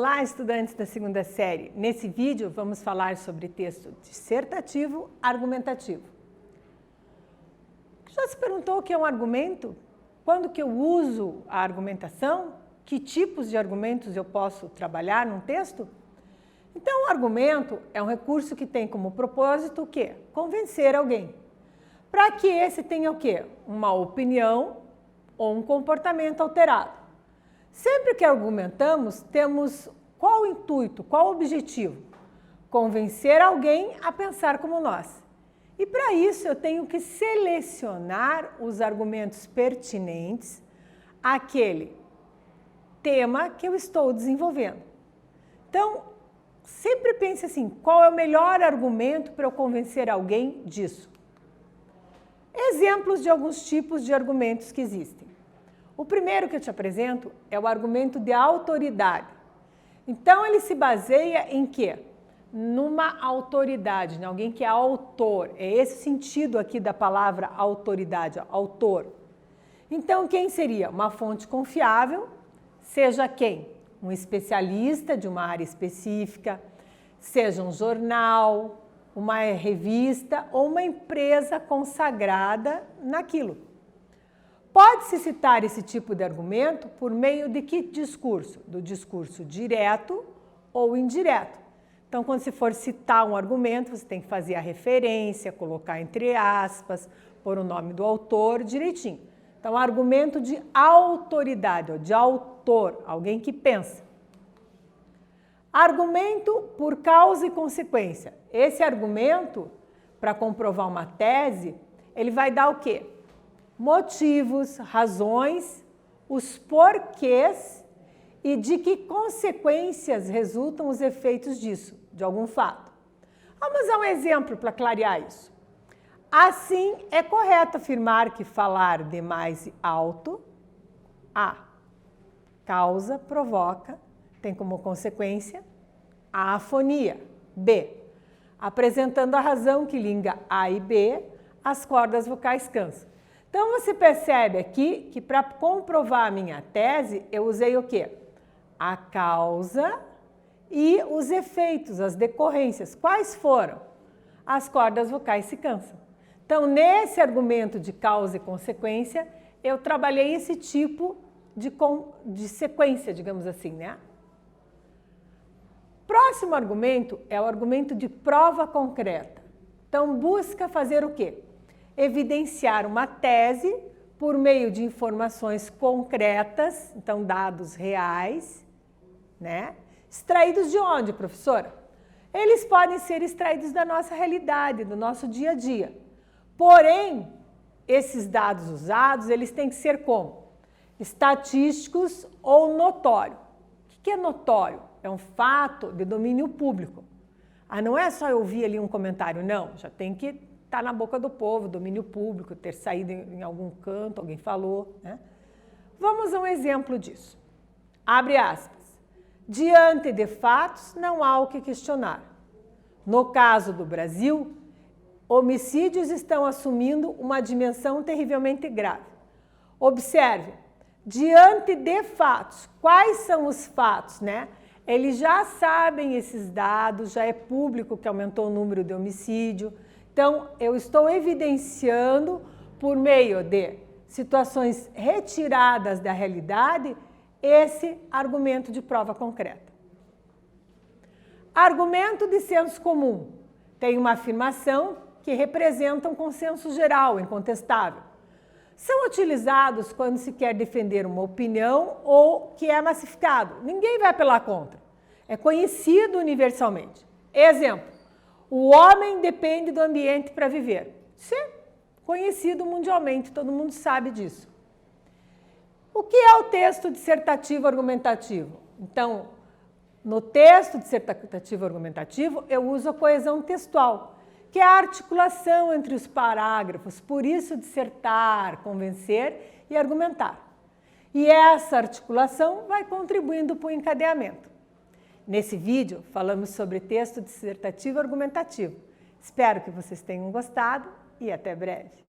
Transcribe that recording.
Olá, estudantes da segunda série. Nesse vídeo vamos falar sobre texto dissertativo argumentativo. Já se perguntou o que é um argumento? Quando que eu uso a argumentação? Que tipos de argumentos eu posso trabalhar num texto? Então, o argumento é um recurso que tem como propósito o quê? Convencer alguém. Para que esse tenha o quê? Uma opinião ou um comportamento alterado. Sempre que argumentamos, temos qual o intuito, qual o objetivo? Convencer alguém a pensar como nós. E para isso eu tenho que selecionar os argumentos pertinentes àquele tema que eu estou desenvolvendo. Então, sempre pense assim, qual é o melhor argumento para eu convencer alguém disso? Exemplos de alguns tipos de argumentos que existem. O primeiro que eu te apresento é o argumento de autoridade. Então, ele se baseia em quê? Numa autoridade, em alguém que é autor. É esse o sentido aqui da palavra autoridade, autor. Então, quem seria? Uma fonte confiável, seja quem? Um especialista de uma área específica, seja um jornal, uma revista ou uma empresa consagrada naquilo. Pode-se citar esse tipo de argumento por meio de que discurso? Do discurso direto ou indireto. Então, quando você for citar um argumento, você tem que fazer a referência, colocar entre aspas, pôr o nome do autor direitinho. Então, argumento de autoridade, de autor, alguém que pensa. Argumento por causa e consequência. Esse argumento, para comprovar uma tese, ele vai dar o quê? Motivos, razões, os porquês e de que consequências resultam os efeitos disso, de algum fato. Vamos dar um exemplo para clarear isso. Assim, é correto afirmar que falar demais e alto, A, causa, provoca, tem como consequência a afonia, B, apresentando a razão que liga A e B, as cordas vocais cansam. Então, você percebe aqui que para comprovar a minha tese, eu usei o quê? A causa e os efeitos, as decorrências. Quais foram? As cordas vocais se cansam. Então, nesse argumento de causa e consequência, eu trabalhei esse tipo de sequência, digamos assim, né? Próximo argumento é o argumento de prova concreta. Então, busca fazer o quê? Evidenciar uma tese por meio de informações concretas, então dados reais, né? Extraídos de onde, professora? Eles podem ser extraídos da nossa realidade, do nosso dia a dia. Porém, esses dados usados, eles têm que ser como? Estatísticos ou notório. O que é notório? É um fato de domínio público. Ah, não é só eu ouvir ali um comentário, não. Já tem que estar na boca do povo, domínio público, ter saído em algum canto, alguém falou, né? Vamos a um exemplo disso. Abre aspas. Diante de fatos, não há o que questionar. No caso do Brasil, homicídios estão assumindo uma dimensão terrivelmente grave. Observe, diante de fatos, quais são os fatos, né? Eles já sabem esses dados, já é público que aumentou o número de homicídio. Então, eu estou evidenciando por meio de situações retiradas da realidade esse argumento de prova concreta. Argumento de senso comum. Tem uma afirmação que representa um consenso geral, incontestável. São utilizados quando se quer defender uma opinião ou que é massificado. Ninguém vai apelar contra. É conhecido universalmente. Exemplo. O homem depende do ambiente para viver. Isso é conhecido mundialmente, todo mundo sabe disso. O que é o texto dissertativo argumentativo? Então, no texto dissertativo argumentativo, eu uso a coesão textual, que é a articulação entre os parágrafos, por isso dissertar, convencer e argumentar. E essa articulação vai contribuindo para o encadeamento. Nesse vídeo, falamos sobre texto dissertativo argumentativo. Espero que vocês tenham gostado e até breve.